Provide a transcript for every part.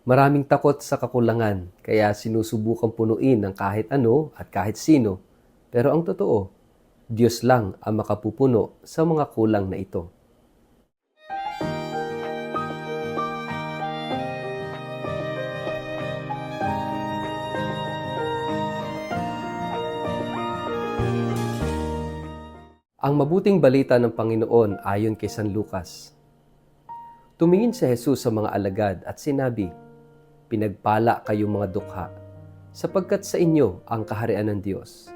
Maraming takot sa kakulangan, kaya sinusubukang punuin ng kahit ano at kahit sino. Pero ang totoo, Diyos lang ang makapupuno sa mga kulang na ito. Ang mabuting balita ng Panginoon ayon kay San Lucas. Tumingin si Jesus sa mga alagad at sinabi, "Pinagpala kayong mga dukha, sapagkat sa inyo ang kaharian ng Diyos.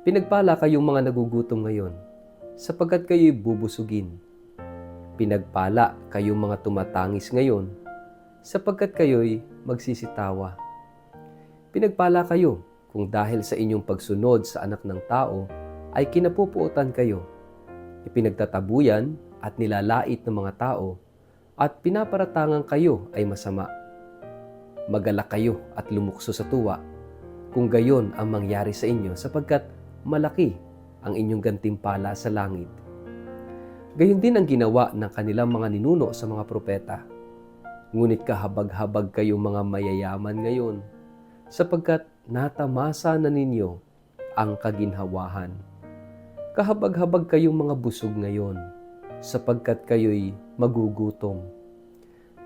Pinagpala kayong mga nagugutom ngayon, sapagkat kayo'y bubusugin. Pinagpala kayong mga tumatangis ngayon, sapagkat kayo'y magsisitawa. Pinagpala kayo kung dahil sa inyong pagsunod sa Anak ng Tao ay kinapupuotan kayo, ipinagtatabuyan at nilalait ng mga tao, at pinaparatangan kayo ay masama. Magalak kayo at lumukso sa tuwa, kung gayon ang mangyari sa inyo, sapagkat malaki ang inyong gantimpala sa langit. Gayon din ang ginawa ng kanilang mga ninuno sa mga propeta. Ngunit kahabag-habag kayong mga mayayaman ngayon, sapagkat natamasa na ninyo ang kaginhawahan. Kahabag-habag kayong mga busog ngayon, sapagkat kayo'y magugutom.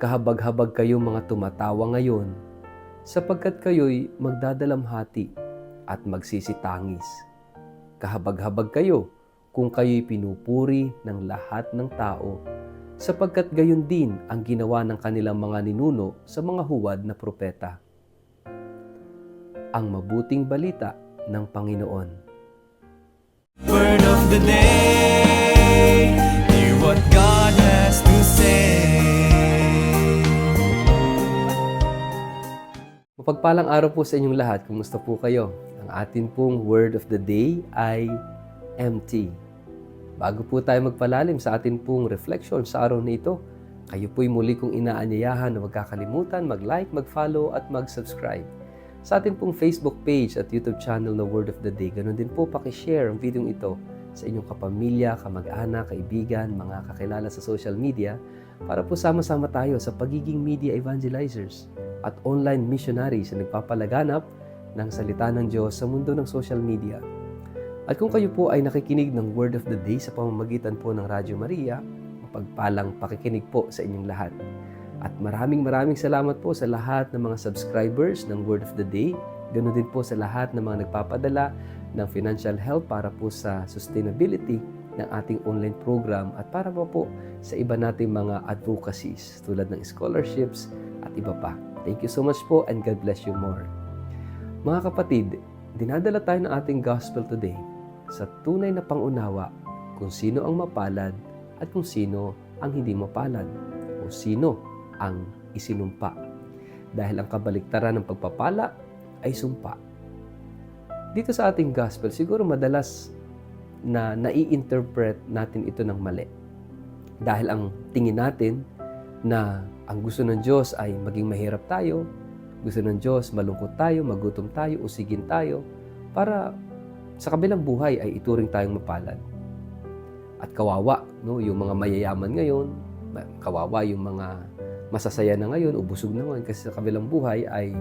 Kahabag-habag kayong mga tumatawa ngayon, sapagkat kayo'y magdadalamhati at magsisitangis. Kahabag-habag kayo kung kayo'y pinupuri ng lahat ng tao, sapagkat gayon din ang ginawa ng kanilang mga ninuno sa mga huwad na propeta. Ang mabuting balita ng Panginoon. Word of the day, hear what God has to say. Mapagpalang araw po sa inyong lahat. Kumusta po kayo? Ang atin pong word of the day ay empty. Bago po tayo magpalalim sa atin pong reflection sa araw na ito, kayo po'y muli kong inaanyayahan na huwag kakalimutan mag-like, mag-follow at mag-subscribe sa ating pong Facebook page at YouTube channel na Word of the Day. Ganon din po pakishare ang video ito sa inyong kapamilya, kamag-anak, kaibigan, mga kakilala sa social media para po sama-sama tayo sa pagiging media evangelizers at online missionaries na nagpapalaganap ng salita ng Diyos sa mundo ng social media. At kung kayo po ay nakikinig ng Word of the Day sa pamamagitan po ng Radyo Maria, mapagpalang pakikinig po sa inyong lahat. At maraming salamat po sa lahat ng mga subscribers ng Word of the Day. Ganoon din po sa lahat ng mga nagpapadala ng financial help para po sa sustainability ng ating online program at para po sa iba nating mga advocacies tulad ng scholarships at iba pa. Thank you so much po and God bless you more. Mga kapatid, dinadala tayo ng ating gospel today sa tunay na pangunawa kung sino ang mapalad at kung sino ang hindi mapalad o sino ang isinumpa. Dahil ang kabaliktaran ng pagpapala ay sumpa. Dito sa ating gospel, siguro madalas na nai-interpret natin ito ng mali. Dahil ang tingin natin na ang gusto ng Diyos ay maging mahirap tayo, gusto ng Diyos malungkot tayo, magutom tayo, usigin tayo, para sa kabilang buhay ay ituring tayong mapalad. At kawawa, no, yung mga mayayaman ngayon, kawawa yung mga masasaya na ngayon o busog na ngayon kasi sa kabilang buhay ay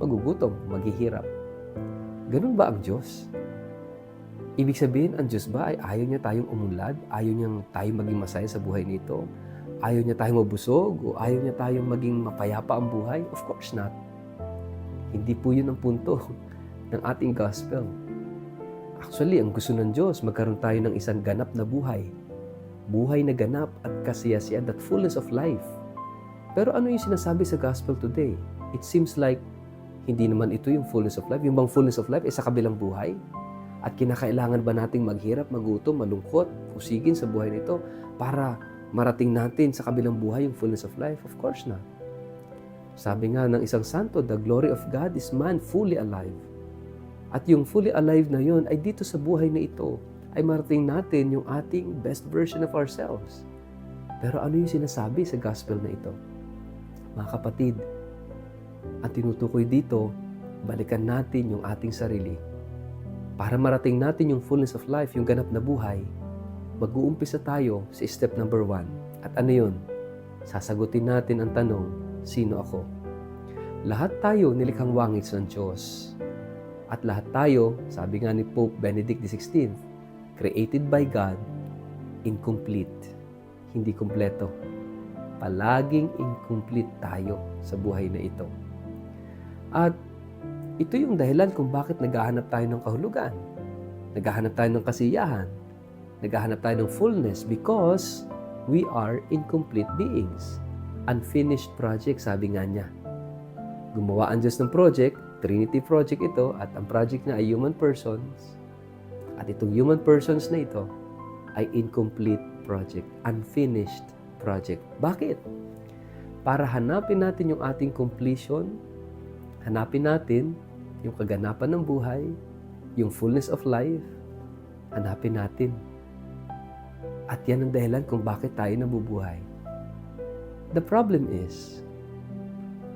magugutom, maghihirap. Ganun ba ang Diyos? Ibig sabihin, ang Diyos ba ay ayaw niya tayong umunlad? Ayaw niya tayong maging masaya sa buhay nito? Ayaw niya tayong mabusog? O ayaw niya tayong maging mapayapa ang buhay? Of course not. Hindi po yun ang punto ng ating gospel. Actually, ang gusto ng Diyos, magkaroon tayo ng isang ganap na buhay. Buhay na ganap at kasiyasiyan, that fullness of life. Pero ano yung sinasabi sa gospel today? It seems like hindi naman ito yung fullness of life. Yung bang fullness of life ay sa kabilang buhay? At kinakailangan ba nating maghirap, magutom, malungkot, usigin sa buhay nito para marating natin sa kabilang buhay yung fullness of life? Of course not. Sabi nga ng isang santo, the glory of God is man fully alive. At yung fully alive na yun ay dito sa buhay na ito ay marating natin yung ating best version of ourselves. Pero ano yung sinasabi sa gospel na ito? Mga kapatid, ang tinutukoy dito, balikan natin yung ating sarili. Para marating natin yung fullness of life, yung ganap na buhay, mag-uumpisa tayo sa step number 1. At ano yun? Sasagutin natin ang tanong, Sino ako? Lahat tayo nilikhang wangis ng Diyos. At lahat tayo, sabi nga ni Pope Benedict XVI, created by God, incomplete. Hindi kumpleto. Palaging incomplete tayo sa buhay na ito. At ito yung dahilan kung bakit naghahanap tayo ng kahulugan. Naghahanap tayo ng kasiyahan. Naghahanap tayo ng fullness because we are incomplete beings. Unfinished project, sabi nga niya. Gumawa ang Diyos ng project, Trinity project ito, at ang project niya ay human persons. At itong human persons na ito ay incomplete project, unfinished project. Bakit? Para hanapin natin yung ating completion, hanapin natin yung kaganapan ng buhay, yung fullness of life, hanapin natin. At yan ang dahilan kung bakit tayo nabubuhay. The problem is,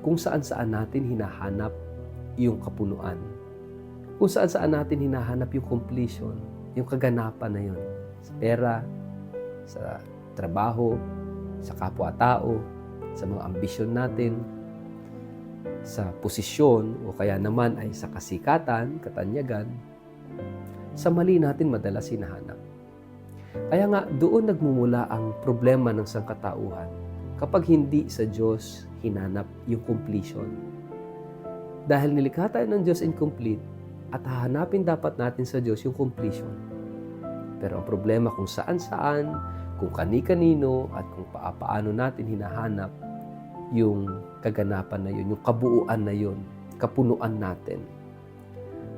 kung saan-saan natin hinahanap yung kapunuan. Kung saan-saan natin hinahanap yung completion, yung kaganapan na yun. Sa pera, sa trabaho, sa kapwa-tao, sa mga ambisyon natin, sa posisyon, o kaya naman ay sa kasikatan, katanyagan, sa mali natin madalas hinahanap. Kaya nga, doon nagmumula ang problema ng sangkatauhan kapag hindi sa Diyos hinanap yung completion. Dahil nilikha tayo ng Diyos incomplete at hahanapin dapat natin sa Diyos yung completion. Pero ang problema kung saan-saan, kung kani-kanino at kung paano natin hinahanap yung kaganapan na yun, yung kabuuan na yun, kapunuan natin.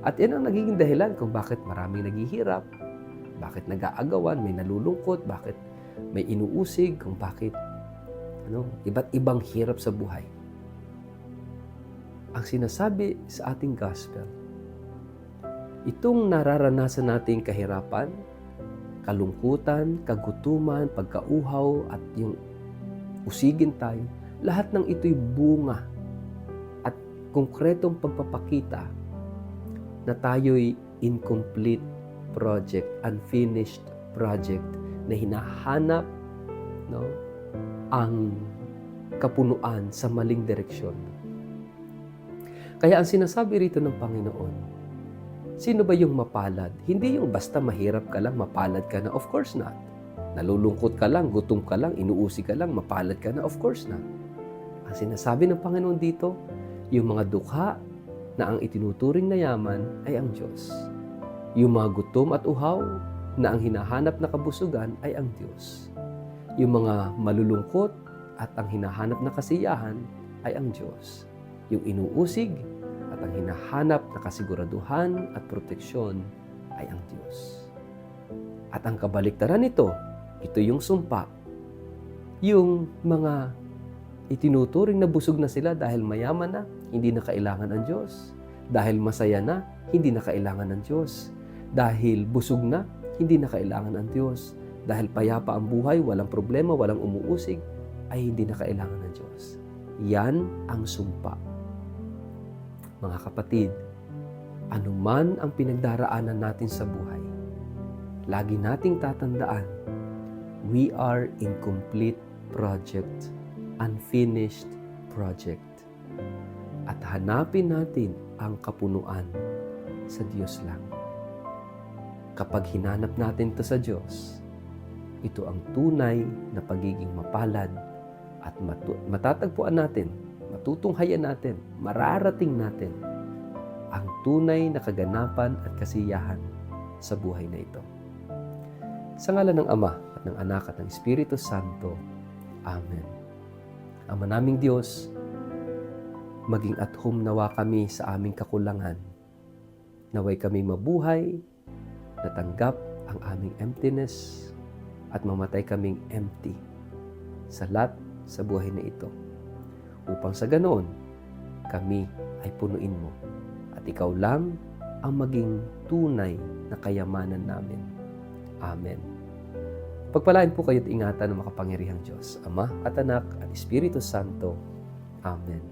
At yan ang nagiging dahilan kung bakit maraming naghihirap, bakit nag-aagawan, may nalulungkot, bakit may inuusig, kung bakit iba't ibang hirap sa buhay. Ang sinasabi sa ating gospel, itong nararanasan nating kahirapan, kalungkutan, kagutuman, pagkauhaw, at yung usigin tayo, lahat ng ito'y bunga at konkretong pagpapakita na tayo'y incomplete project, unfinished project na hinahanap ang kapunuan sa maling direksyon. Kaya ang sinasabi rito ng Panginoon, sino ba yung mapalad? Hindi yung basta mahirap ka lang, mapalad ka na. Of course not. Nalulungkot ka lang, gutom ka lang, inuusi ka lang, mapalad ka na. Of course not. Ang sinasabi ng Panginoon dito, yung mga dukha na ang itinuturing na yaman ay ang Diyos. Yung mga gutom at uhaw na ang hinahanap na kabusugan ay ang Diyos. Yung mga malulungkot at ang hinahanap na kasiyahan ay ang Diyos. Yung inuusig at ang hinahanap na kasiguraduhan at proteksyon ay ang Diyos. At ang kabaliktaran nito, ito yung sumpa. Yung mga itinuturing na busog na sila dahil mayaman na, hindi na kailangan ang Diyos. Dahil masaya na, hindi na kailangan ng Diyos. Dahil busog na, hindi na kailangan ang Diyos. Dahil payapa ang buhay, walang problema, walang umuusig, ay hindi na kailangan ng Diyos. Yan ang sumpa. Mga kapatid, anuman ang pinagdaraanan natin sa buhay, lagi nating tatandaan, we are incomplete project, unfinished project. At hanapin natin ang kapunuan sa Diyos lang. Kapag hinanap natin ito sa Diyos, ito ang tunay na pagiging mapalad at matatagpuan natin, matutunghayan natin, mararating natin ang tunay na kaganapan at kasiyahan sa buhay na ito. Sa ngalan ng Ama at ng Anak at ng Espiritu Santo. Amen. Ama naming Diyos, maging at home nawa kami sa aming kakulangan. Naway kami mabuhay, natanggap ang aming emptiness, at mamatay kaming empty sa lahat sa buhay na ito. Upang sa ganoon, kami ay punuin mo. At ikaw lang ang maging tunay na kayamanan namin. Amen. Pagpalain po kayo't ingatan ng makapangyarihang Diyos, Ama at Anak at Espiritu Santo. Amen.